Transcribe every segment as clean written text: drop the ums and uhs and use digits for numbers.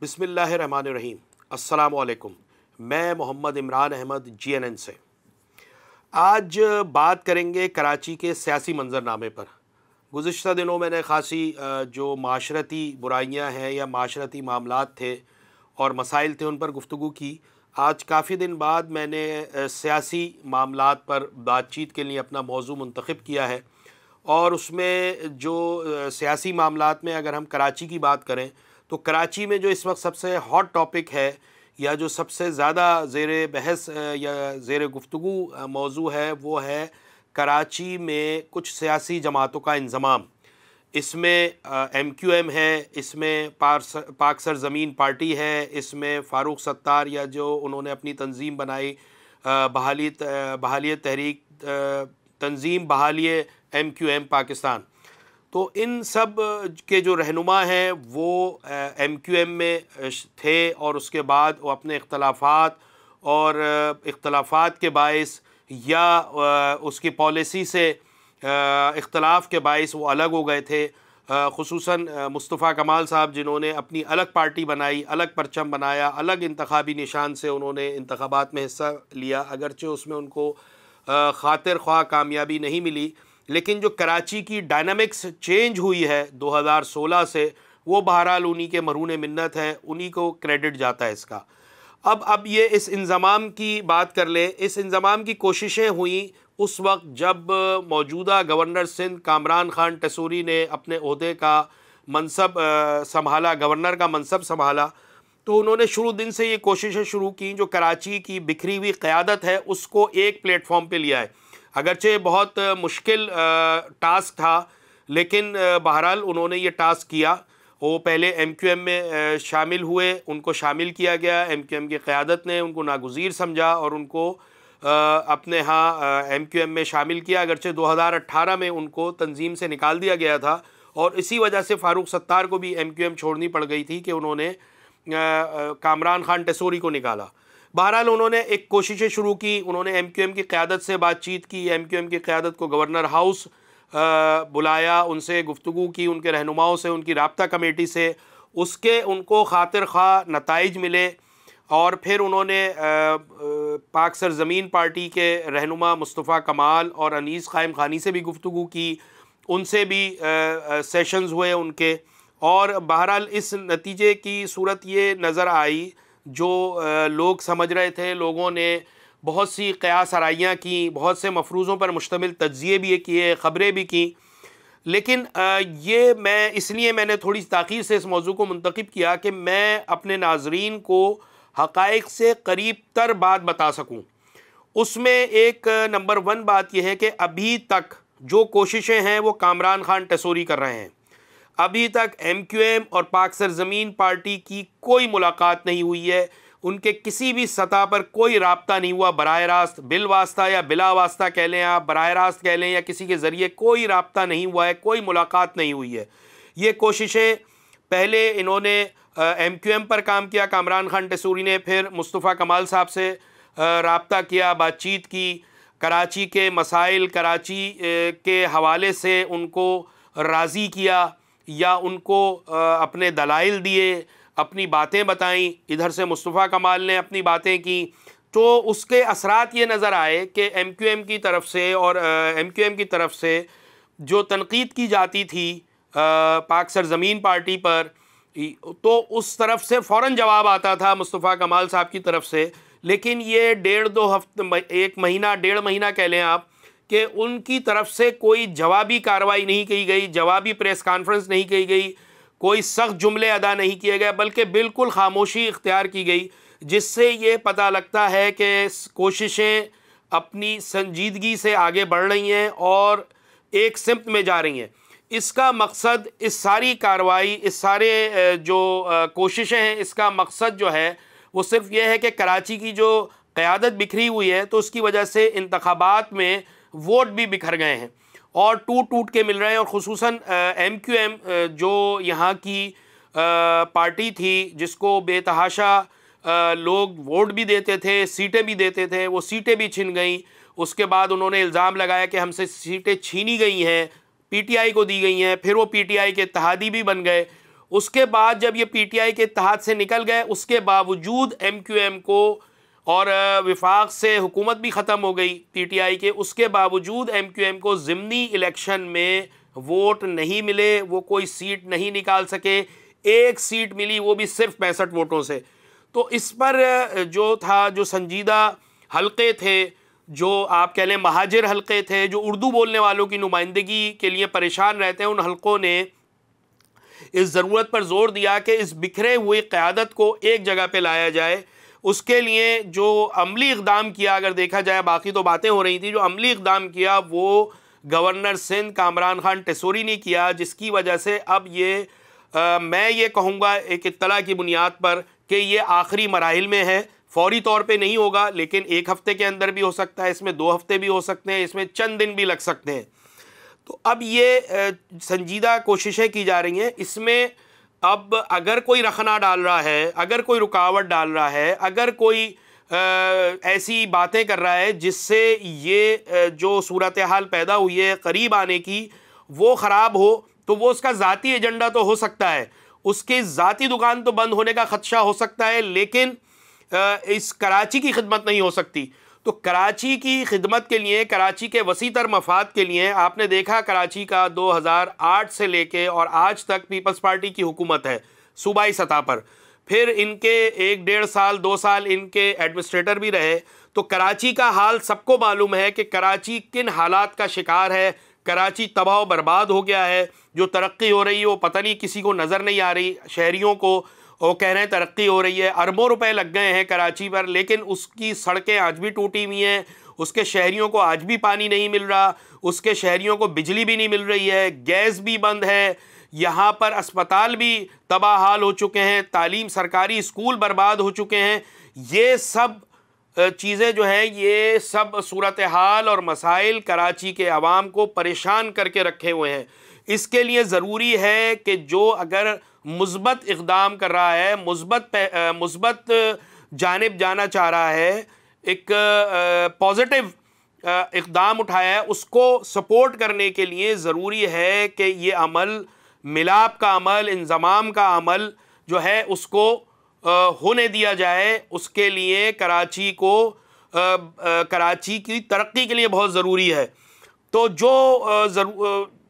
बिस्मिल्लाहिर्रहमानिर्रहीम। अस्सलामु अलैकुम। मैं मोहम्मद इमरान अहमद GNN से आज बात करेंगे कराची के सियासी मंजरनामे पर। गुज़िश्ता दिनों मैंने ख़ासी जो माशरती बुराइयां हैं या माशरती मामलात थे और मसाइल थे उन पर गुफ्तगू की। आज काफ़ी दिन बाद मैंने सियासी मामलात पर बातचीत के लिए अपना मौजू मुंतखब किया है और उसमें जो सियासी मामलात में अगर हम कराची की बात करें तो कराची में जो इस वक्त सबसे हॉट टॉपिक है या जो सबसे ज़्यादा ज़ेर बहस या ज़ेर गुफ्तगू मौजू है वो है कराची में कुछ सियासी जमातों का इंज़माम। इसमें MQM है, इसमें पाक सरज़मीन पार्टी है, इसमें फ़ारूक सत्तार या जो उन्होंने अपनी तंजीम बनाई बहाली तहरीक तंजीम बहाली MQM पाकिस्तान। तो इन सब के जो रहनुमा हैं वो MQM में थे और उसके बाद वो अपने इख्तलाफात के बाइस या उसकी पॉलिसी से इख्तलाफ के बाइस वो अलग हो गए थे। खुसूसन मुस्तफ़ा कमाल साहब जिन्होंने अपनी अलग पार्टी बनाई, अलग परचम बनाया, अलग इंतखाबी निशान से उन्होंने इंतखाबात में हिस्सा लिया, अगरचे उसमें उनको खातिर ख्वाह कामयाबी नहीं मिली, लेकिन जो कराची की डायनामिक्स चेंज हुई है 2016 से वो बहरहाल उन्हीं के मरहून मिन्नत है, उन्हीं को क्रेडिट जाता है इसका। अब ये इस इंज़माम की बात कर लें। इस इंज़माम की कोशिशें हुई उस वक्त जब मौजूदा गवर्नर सिंध कामरान खान टसूरी ने अपने ओहदे का मनसब संभाला, गवर्नर का मनसब संभाला, तो उन्होंने शुरू दिन से ये कोशिशें शुरू की जो कराची की बिखरी हुई क़यादत है उसको एक प्लेटफॉर्म पे लिया है। अगरचे बहुत मुश्किल टास्क था लेकिन बहरहाल उन्होंने ये टास्क किया। वो पहले MQM में शामिल हुए, उनको शामिल किया गया, MQM की क़यादत ने उनको नागुज़ीर समझा और उनको अपने यहाँ MQM में शामिल किया। अगरचे 2018 में उनको तंजीम से निकाल दिया गया था और इसी वजह से फ़ारूक सत्तार को भी MQM छोड़नी पड़ गई थी कि उन्होंने कामरान खान टसूरी को निकाला। बहरहाल उन्होंने एक कोशिशें शुरू की, उन्होंने MQM की क़यादत से बातचीत की, MQM की क़यादत को गवर्नर हाउस बुलाया, उनसे गुफ्तगू की, उनके रहनुमाओं से, उनकी राब्ता कमेटी से, उसके उनको खातिर ख्वाह नताइज मिले और फिर उन्होंने पाक सरज़मीन पार्टी के रहनुमा मुस्तफ़ा कमाल और अनीस क़ाइम ख़ानी से भी गुफ्तगू की, उनसे भी सेशंस हुए उनके, और बहरहाल इस नतीजे की सूरत ये नज़र आई जो लोग समझ रहे थे, लोगों ने बहुत सी क़यास आराइयाँ की, बहुत से मफरूज़ों पर मुश्तमिल तज्ज़िये भी किए, ख़बरें भी की, लेकिन ये मैंने थोड़ी ताख़ीर से इस मौजू को मुंतखब किया कि मैं अपने नाज़रीन को हक़ाइक़ से करीब तर बात बता सकूँ। उसमें एक नंबर 1 बात यह है कि अभी तक जो कोशिशें हैं वो कामरान खान टसूरी कर रहे हैं। अभी तक MQM और पाक सरज़मीन पार्टी की कोई मुलाकात नहीं हुई है, उनके किसी भी सतह पर कोई राब्ता नहीं हुआ, बराह रास्त, बिल वास्ता या बिला वास्ता कह लें आप, बराह रास्त कह लें या किसी के ज़रिए कोई राब्ता नहीं हुआ है, कोई मुलाकात नहीं हुई है। ये कोशिशें पहले इन्होंने MQM पर काम किया कामरान खान टसूरी ने, फिर मुस्तफ़ा कमाल साहब से राब्ता किया, बातचीत की, कराची के मसाइल, कराची के हवाले से उनको राज़ी किया या उनको अपने दलाइल दिए, अपनी बातें बताईं, इधर से मुस्तफ़ा कमाल ने अपनी बातें की, तो उसके असरात ये नज़र आए कि MQM की तरफ से और MQM की तरफ से जो तनकीद की जाती थी पाक सरज़मीन पार्टी पर, तो उस तरफ से फ़ौरन जवाब आता था मुस्तफ़ा कमाल साहब की तरफ से। लेकिन ये 1.5-2 हफ्ते, 1 महीना, 1.5 महीना कह लें आप, कि उनकी तरफ से कोई जवाबी कार्रवाई नहीं की गई, जवाबी प्रेस कॉन्फ्रेंस नहीं की गई, कोई सख्त जुमले अदा नहीं किए गए, बल्कि बिल्कुल खामोशी इख्तियार की गई, जिससे ये पता लगता है कि कोशिशें अपनी संजीदगी से आगे बढ़ रही हैं और एक सिमत में जा रही हैं। इसका मकसद, इस सारी कार्रवाई, इस सारे जो कोशिशें हैं, इसका मकसद जो है वो सिर्फ ये है कि कराची की जो क़यादत बिखरी हुई है तो उसकी वजह से इंतखाबात में वोट भी बिखर गए हैं और टूट टूट के मिल रहे हैं। और ख़ुसूसन MQM जो यहाँ की पार्टी थी जिसको बेतहाशा लोग वोट भी देते थे, सीटें भी देते थे, वो सीटें भी छिन गई। उसके बाद उन्होंने इल्ज़ाम लगाया कि हमसे सीटें छीनी गई हैं, PTI को दी गई हैं, फिर वो PTI के इत्तेहादी भी बन गए। उसके बाद जब ये पीटीआई के इत्तेहाद से निकल गए, उसके बावजूद एमक्यूएम को, और विफाक से हुकूमत भी ख़त्म हो गई पीटीआई के, उसके बावजूद एमक्यूएम को ज़िमनी इलेक्शन में वोट नहीं मिले, वो कोई सीट नहीं निकाल सके। एक सीट मिली, वो भी सिर्फ 65 वोटों से। तो इस पर जो था, जो संजीदा हलक़े थे, जो आप कह लें महाजिर हलक़े थे, जो उर्दू बोलने वालों की नुमाइंदगी के लिए परेशान रहते हैं, उन हलक़ों ने इस ज़रूरत पर ज़ोर दिया कि इस बिखरे हुए क़यादत को एक जगह पे लाया जाए। उसके लिए जो अमली इक़दाम किया, अगर देखा जाए, बाकी तो बातें हो रही थी, जो अमली इक़दाम किया वो गवर्नर सिंध कामरान खान टेसोरी ने किया, जिसकी वजह से अब ये मैं ये कहूँगा एक इत्तला की बुनियाद पर कि ये आखिरी मराहिल में है। फ़ौरी तौर पे नहीं होगा, लेकिन 1 हफ़्ते के अंदर भी हो सकता है, इसमें 2 हफ़्ते भी हो सकते हैं, इसमें चंद दिन भी लग सकते हैं। तो अब ये संजीदा कोशिशें की जा रही हैं। इसमें अब अगर कोई रखना डाल रहा है, अगर कोई रुकावट डाल रहा है, अगर कोई ऐसी बातें कर रहा है जिससे ये जो सूरत हाल पैदा हुई है करीब आने की, वो ख़राब हो, तो वो उसका ज़ाती एजेंडा तो हो सकता है, उसकी ज़ाती दुकान तो बंद होने का ख़दशा हो सकता है, लेकिन इस कराची की खिदमत नहीं हो सकती। तो कराची की खिदमत के लिए, कराची के वसीतर मफाद के लिए, आपने देखा कराची का 2008 से लेके और आज तक पीपल्स पार्टी की हुकूमत है सूबाई सतह पर। फिर इनके 1-1.5 साल 2 साल इनके एडमिनिस्ट्रेटर भी रहे। तो कराची का हाल सबको मालूम है कि कराची किन हालात का शिकार है। कराची तबाह बर्बाद हो गया है। जो तरक्की हो रही है वो पता नहीं किसी को नज़र नहीं आ रही। शहरियों को वो कह रहे हैं तरक्की हो रही है, अरबों रुपए लग गए हैं कराची पर, लेकिन उसकी सड़कें आज भी टूटी हुई हैं, उसके शहरियों को आज भी पानी नहीं मिल रहा, उसके शहरियों को बिजली भी नहीं मिल रही है, गैस भी बंद है, यहाँ पर अस्पताल भी तबाह हाल हो चुके हैं, तालीम सरकारी स्कूल बर्बाद हो चुके हैं। ये सब चीज़ें जो हैं, ये सब सूरत हाल और मसाइल कराची के अवाम को परेशान करके रखे हुए हैं। इसके लिए ज़रूरी है कि जो अगर मुस्बत इक़दाम कर रहा है, मुस्बत जानिब जाना चाह रहा है, एक पॉजिटिव इक़दाम उठाया है, उसको सपोर्ट करने के लिए ज़रूरी है कि ये अमल, मिलाप का अमल, इंज़माम का अमल जो है उसको होने दिया जाए। उसके लिए कराची को कराची की तरक्की के लिए बहुत ज़रूरी है। तो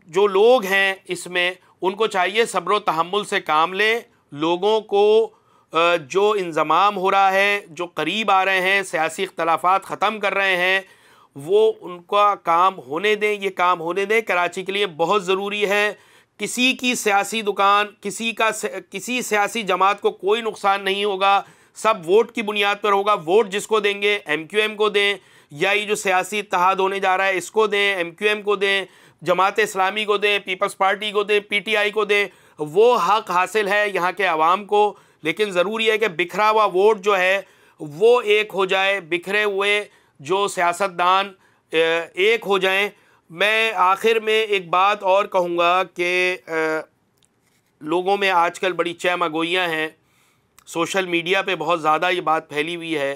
जो लोग हैं इसमें, उनको चाहिए सब्र व तहम्मुल से काम लें। लोगों को जो इंज़माम हो रहा है, जो करीब आ रहे हैं, सियासी इख्तलाफात ख़त्म कर रहे हैं, वो उनका काम होने दें, ये काम होने दें। कराची के लिए बहुत ज़रूरी है। किसी की सियासी दुकान, किसी सियासी जमात को कोई नुकसान नहीं होगा, सब वोट की बुनियाद पर होगा। वोट जिसको देंगे एमक्यूएम को दें, या ये जो सियासी इत्तेहाद होने जा रहा है इसको दें, एमक्यूएम को दें, जमात इस्लामी को दें, पीपल्स पार्टी को दें, पीटीआई को दें, वो हक़ हासिल है यहाँ के अवाम को। लेकिन ज़रूरी है कि बिखरा हुआ वोट जो है वो एक हो जाए, बिखरे हुए जो सियासतदान एक हो जाएं। मैं आखिर में एक बात और कहूँगा कि लोगों में आजकल बड़ी चहमगोइयाँ हैं, सोशल मीडिया पे बहुत ज़्यादा ये बात फैली हुई है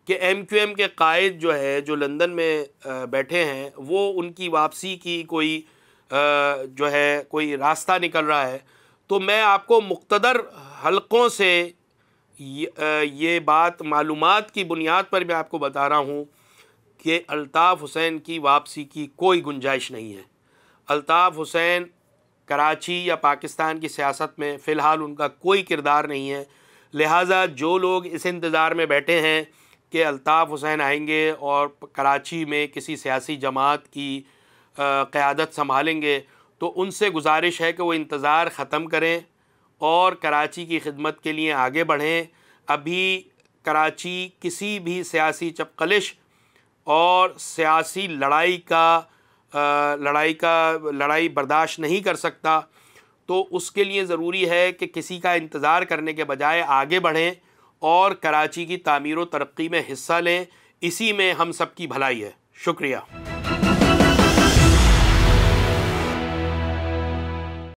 कि एमक्यूएम के कायद जो है, जो लंदन में बैठे हैं, वो उनकी वापसी की कोई जो है कोई रास्ता निकल रहा है। तो मैं आपको मुख्तदर हलक़ों से ये बात मालूमात की बुनियाद पर मैं आपको बता रहा हूँ कि अल्ताफ़ हुसैन की वापसी की कोई गुंजाइश नहीं है। अल्ताफ़ हुसैन कराची या पाकिस्तान की सियासत में फ़िलहाल उनका कोई किरदार नहीं है। लिहाजा जो लोग इस इंतज़ार में बैठे हैं कि अल्ताफ़ हुसैन आएंगे और कराची में किसी सियासी जमात की क़यादत संभालेंगे, तो उनसे गुजारिश है कि वो इंतज़ार ख़त्म करें और कराची की खिदमत के लिए आगे बढ़ें। अभी कराची किसी भी सियासी चपकलिश और सियासी लड़ाई बर्दाश्त नहीं कर सकता। तो उसके लिए ज़रूरी है कि किसी का इंतज़ार करने के बजाय आगे बढ़ें और कराची की तामीर व तरक्की में हिस्सा लें। इसी में हम सब की भलाई है। शुक्रिया।